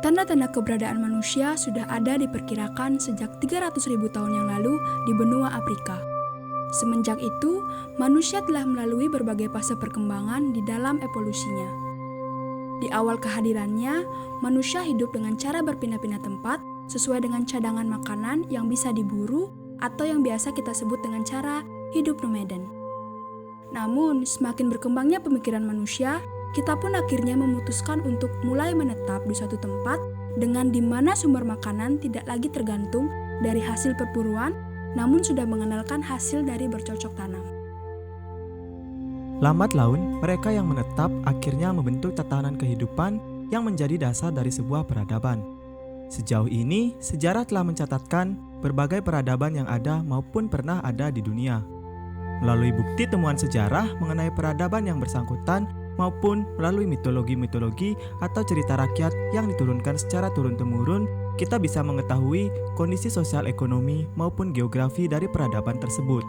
Tanda-tanda keberadaan manusia sudah ada diperkirakan sejak 300.000 tahun yang lalu di benua Afrika. Semenjak itu, manusia telah melalui berbagai fase perkembangan di dalam evolusinya. Di awal kehadirannya, manusia hidup dengan cara berpindah-pindah tempat sesuai dengan cadangan makanan yang bisa diburu atau yang biasa kita sebut dengan cara hidup nomaden. Namun, semakin berkembangnya pemikiran manusia, kita pun akhirnya memutuskan untuk mulai menetap di suatu tempat dengan di mana sumber makanan tidak lagi tergantung dari hasil perburuan, namun sudah mengenalkan hasil dari bercocok tanam. Lambat laun, mereka yang menetap akhirnya membentuk tatanan kehidupan yang menjadi dasar dari sebuah peradaban. Sejauh ini, sejarah telah mencatatkan berbagai peradaban yang ada maupun pernah ada di dunia. Melalui bukti temuan sejarah mengenai peradaban yang bersangkutan maupun melalui mitologi-mitologi atau cerita rakyat yang diturunkan secara turun-temurun, kita bisa mengetahui kondisi sosial ekonomi maupun geografi dari peradaban tersebut.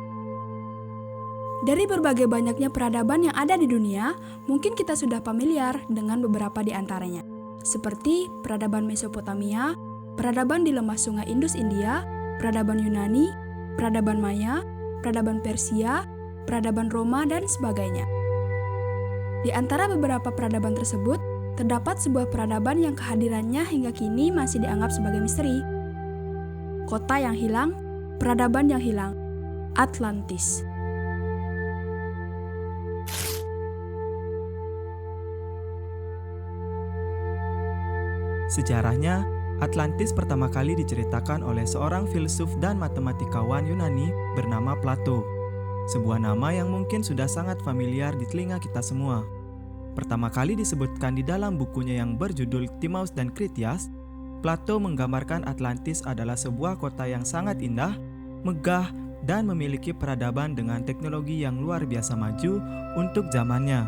Dari berbagai banyaknya peradaban yang ada di dunia, mungkin kita sudah familiar dengan beberapa di antaranya, seperti peradaban Mesopotamia, peradaban di lembah sungai Indus India, peradaban Yunani, peradaban Maya, peradaban Persia, peradaban Roma, dan sebagainya. Di antara beberapa peradaban tersebut, terdapat sebuah peradaban yang kehadirannya hingga kini masih dianggap sebagai misteri. Kota yang hilang, peradaban yang hilang, Atlantis. Sejarahnya, Atlantis pertama kali diceritakan oleh seorang filsuf dan matematikawan Yunani bernama Plato. Sebuah nama yang mungkin sudah sangat familiar di telinga kita semua. Pertama kali disebutkan di dalam bukunya yang berjudul Timaeus dan Critias, Plato menggambarkan Atlantis adalah sebuah kota yang sangat indah, megah, dan memiliki peradaban dengan teknologi yang luar biasa maju untuk zamannya.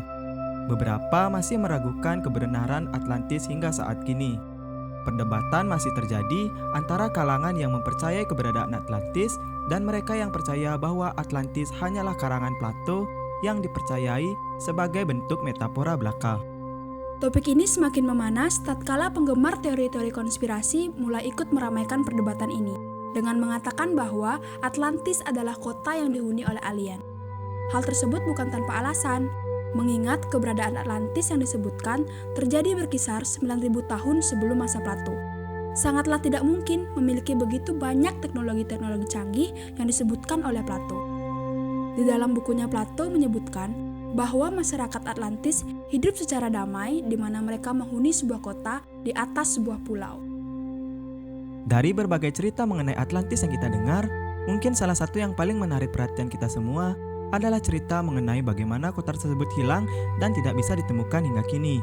Beberapa masih meragukan kebenaran Atlantis hingga saat kini. Perdebatan masih terjadi antara kalangan yang mempercayai keberadaan Atlantis dan mereka yang percaya bahwa Atlantis hanyalah karangan Plato yang dipercayai sebagai bentuk metafora belaka. Topik ini semakin memanas tatkala penggemar teori-teori konspirasi mulai ikut meramaikan perdebatan ini dengan mengatakan bahwa Atlantis adalah kota yang dihuni oleh alien. Hal tersebut bukan tanpa alasan, mengingat keberadaan Atlantis yang disebutkan terjadi berkisar 9.000 tahun sebelum masa Plato. Sangatlah tidak mungkin memiliki begitu banyak teknologi-teknologi canggih yang disebutkan oleh Plato. Di dalam bukunya Plato menyebutkan bahwa masyarakat Atlantis hidup secara damai di mana mereka menghuni sebuah kota di atas sebuah pulau. Dari berbagai cerita mengenai Atlantis yang kita dengar, mungkin salah satu yang paling menarik perhatian kita semua adalah cerita mengenai bagaimana kota tersebut hilang dan tidak bisa ditemukan hingga kini.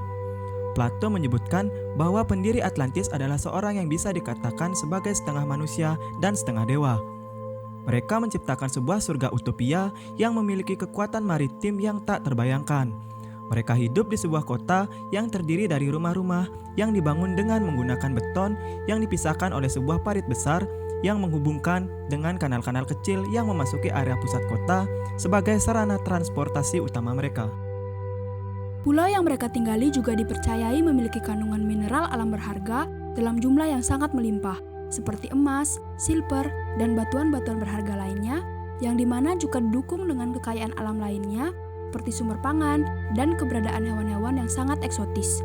Plato menyebutkan bahwa pendiri Atlantis adalah seorang yang bisa dikatakan sebagai setengah manusia dan setengah dewa. Mereka menciptakan sebuah surga utopia yang memiliki kekuatan maritim yang tak terbayangkan. Mereka hidup di sebuah kota yang terdiri dari rumah-rumah yang dibangun dengan menggunakan beton yang dipisahkan oleh sebuah parit besar yang menghubungkan dengan kanal-kanal kecil yang memasuki area pusat kota sebagai sarana transportasi utama mereka. Pulau yang mereka tinggali juga dipercayai memiliki kandungan mineral alam berharga dalam jumlah yang sangat melimpah, seperti emas, silver, dan batuan-batuan berharga lainnya, yang dimana juga didukung dengan kekayaan alam lainnya, seperti sumber pangan dan keberadaan hewan-hewan yang sangat eksotis.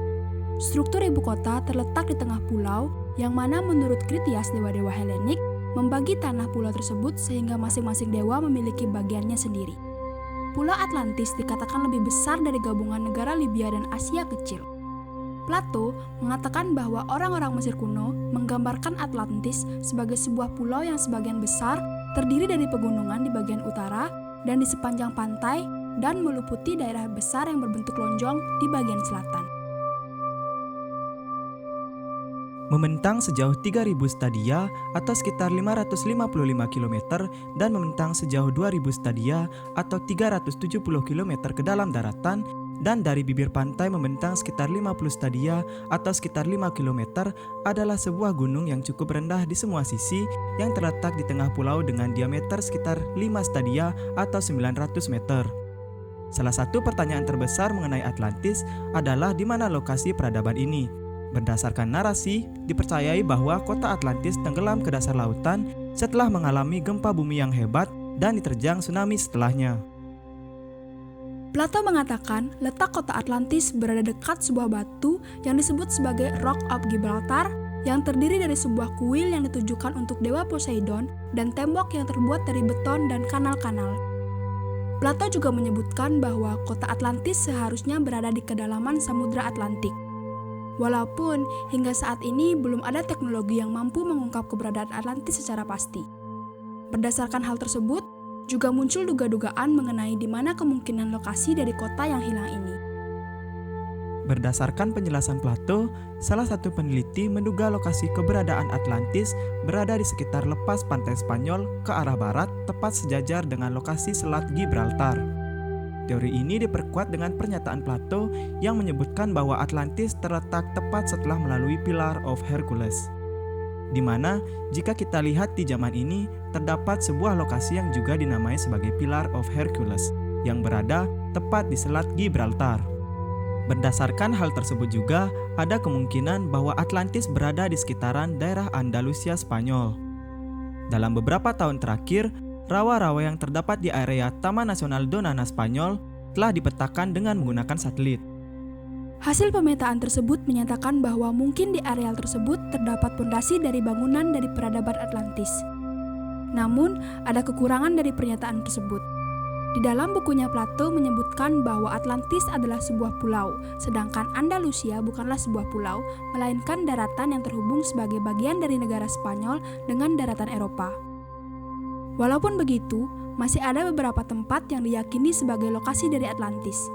Struktur ibu kota terletak di tengah pulau, yang mana menurut Critias dewa-dewa Helenik membagi tanah pulau tersebut sehingga masing-masing dewa memiliki bagiannya sendiri. Pulau Atlantis dikatakan lebih besar dari gabungan negara Libya dan Asia kecil. Plato mengatakan bahwa orang-orang Mesir kuno menggambarkan Atlantis sebagai sebuah pulau yang sebagian besar terdiri dari pegunungan di bagian utara dan di sepanjang pantai dan meliputi daerah besar yang berbentuk lonjong di bagian selatan. Membentang sejauh 3.000 stadia atau sekitar 555 km dan membentang sejauh 2.000 stadia atau 370 km ke dalam daratan, dan dari bibir pantai membentang sekitar 50 stadia atau sekitar 5 km adalah sebuah gunung yang cukup rendah di semua sisi yang terletak di tengah pulau dengan diameter sekitar 5 stadia atau 900 meter. Salah satu pertanyaan terbesar mengenai Atlantis adalah di mana lokasi peradaban ini. Berdasarkan narasi, dipercayai bahwa kota Atlantis tenggelam ke dasar lautan setelah mengalami gempa bumi yang hebat dan diterjang tsunami setelahnya. Plato mengatakan letak kota Atlantis berada dekat sebuah batu yang disebut sebagai Rock of Gibraltar yang terdiri dari sebuah kuil yang ditujukan untuk dewa Poseidon dan tembok yang terbuat dari beton dan kanal-kanal. Plato juga menyebutkan bahwa kota Atlantis seharusnya berada di kedalaman Samudra Atlantik. Walaupun hingga saat ini belum ada teknologi yang mampu mengungkap keberadaan Atlantis secara pasti. Berdasarkan hal tersebut, juga muncul duga-dugaan mengenai di mana kemungkinan lokasi dari kota yang hilang ini. Berdasarkan penjelasan Plato, salah satu peneliti menduga lokasi keberadaan Atlantis berada di sekitar lepas pantai Spanyol ke arah barat, tepat sejajar dengan lokasi Selat Gibraltar. Teori ini diperkuat dengan pernyataan Plato yang menyebutkan bahwa Atlantis terletak tepat setelah melalui Pillar of Hercules. Di mana, jika kita lihat di zaman ini, terdapat sebuah lokasi yang juga dinamai sebagai Pillar of Hercules, yang berada tepat di Selat Gibraltar. Berdasarkan hal tersebut juga, ada kemungkinan bahwa Atlantis berada di sekitaran daerah Andalusia Spanyol. Dalam beberapa tahun terakhir, rawa-rawa yang terdapat di area Taman Nasional Donana Spanyol telah dipetakan dengan menggunakan satelit. Hasil pemetaan tersebut menyatakan bahwa mungkin di areal tersebut terdapat pondasi dari bangunan dari peradaban Atlantis. Namun, ada kekurangan dari pernyataan tersebut. Di dalam bukunya Plato menyebutkan bahwa Atlantis adalah sebuah pulau, sedangkan Andalusia bukanlah sebuah pulau, melainkan daratan yang terhubung sebagai bagian dari negara Spanyol dengan daratan Eropa. Walaupun begitu, masih ada beberapa tempat yang diyakini sebagai lokasi dari Atlantis.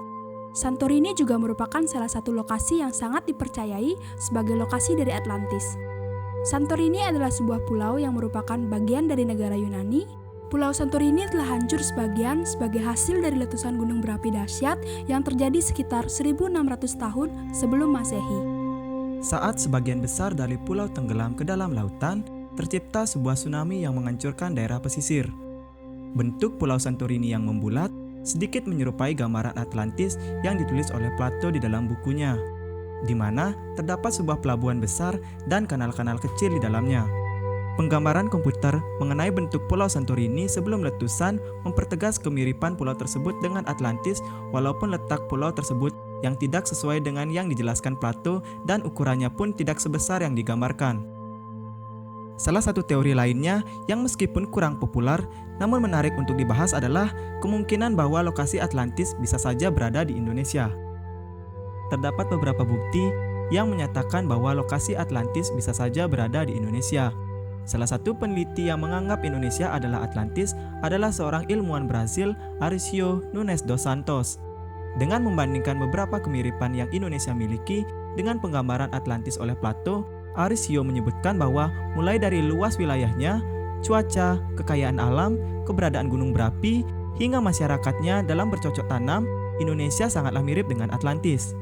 Santorini juga merupakan salah satu lokasi yang sangat dipercayai sebagai lokasi dari Atlantis. Santorini adalah sebuah pulau yang merupakan bagian dari negara Yunani. Pulau Santorini telah hancur sebagian sebagai hasil dari letusan gunung berapi dahsyat yang terjadi sekitar 1.600 tahun sebelum Masehi. Saat sebagian besar dari pulau tenggelam ke dalam lautan, tercipta sebuah tsunami yang menghancurkan daerah pesisir. Bentuk Pulau Santorini yang membulat sedikit menyerupai gambaran Atlantis yang ditulis oleh Plato di dalam bukunya, di mana terdapat sebuah pelabuhan besar dan kanal-kanal kecil di dalamnya. Penggambaran komputer mengenai bentuk Pulau Santorini sebelum letusan mempertegas kemiripan pulau tersebut dengan Atlantis, walaupun letak pulau tersebut yang tidak sesuai dengan yang dijelaskan Plato dan ukurannya pun tidak sebesar yang digambarkan. Salah satu teori lainnya yang meskipun kurang populer namun menarik untuk dibahas adalah kemungkinan bahwa lokasi Atlantis bisa saja berada di Indonesia. Terdapat beberapa bukti yang menyatakan bahwa lokasi Atlantis bisa saja berada di Indonesia. Salah satu peneliti yang menganggap Indonesia adalah Atlantis adalah seorang ilmuwan Brazil, Aricio Nunes dos Santos. Dengan membandingkan beberapa kemiripan yang Indonesia miliki dengan penggambaran Atlantis oleh Plato, Aricio menyebutkan bahwa mulai dari luas wilayahnya, cuaca, kekayaan alam, keberadaan gunung berapi, hingga masyarakatnya dalam bercocok tanam, Indonesia sangatlah mirip dengan Atlantis.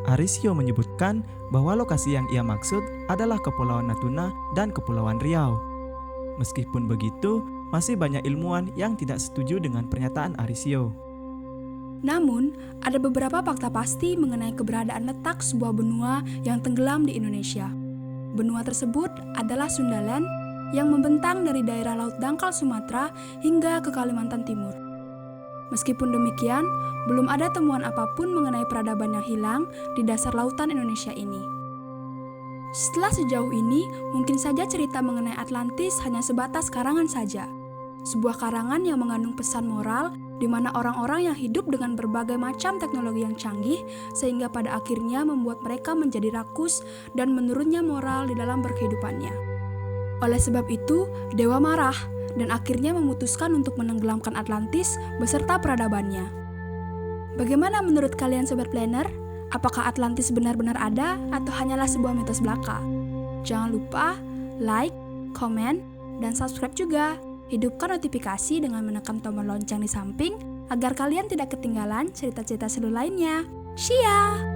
Aricio menyebutkan bahwa lokasi yang ia maksud adalah Kepulauan Natuna dan Kepulauan Riau. Meskipun begitu, masih banyak ilmuwan yang tidak setuju dengan pernyataan Aricio. Namun, ada beberapa fakta pasti mengenai keberadaan letak sebuah benua yang tenggelam di Indonesia. Benua tersebut adalah Sundaland yang membentang dari daerah Laut Dangkal Sumatera hingga ke Kalimantan Timur. Meskipun demikian, belum ada temuan apapun mengenai peradaban yang hilang di dasar lautan Indonesia ini. Setelah sejauh ini, mungkin saja cerita mengenai Atlantis hanya sebatas karangan saja. Sebuah karangan yang mengandung pesan moral di mana orang-orang yang hidup dengan berbagai macam teknologi yang canggih sehingga pada akhirnya membuat mereka menjadi rakus dan menurunnya moral di dalam berkehidupannya. Oleh sebab itu, dewa marah dan akhirnya memutuskan untuk menenggelamkan Atlantis beserta peradabannya. Bagaimana menurut kalian Sobat Planner? Apakah Atlantis benar-benar ada atau hanyalah sebuah mitos belaka? Jangan lupa like, komen, dan subscribe juga. Hidupkan notifikasi dengan menekan tombol lonceng di samping agar kalian tidak ketinggalan cerita-cerita seru lainnya. See ya!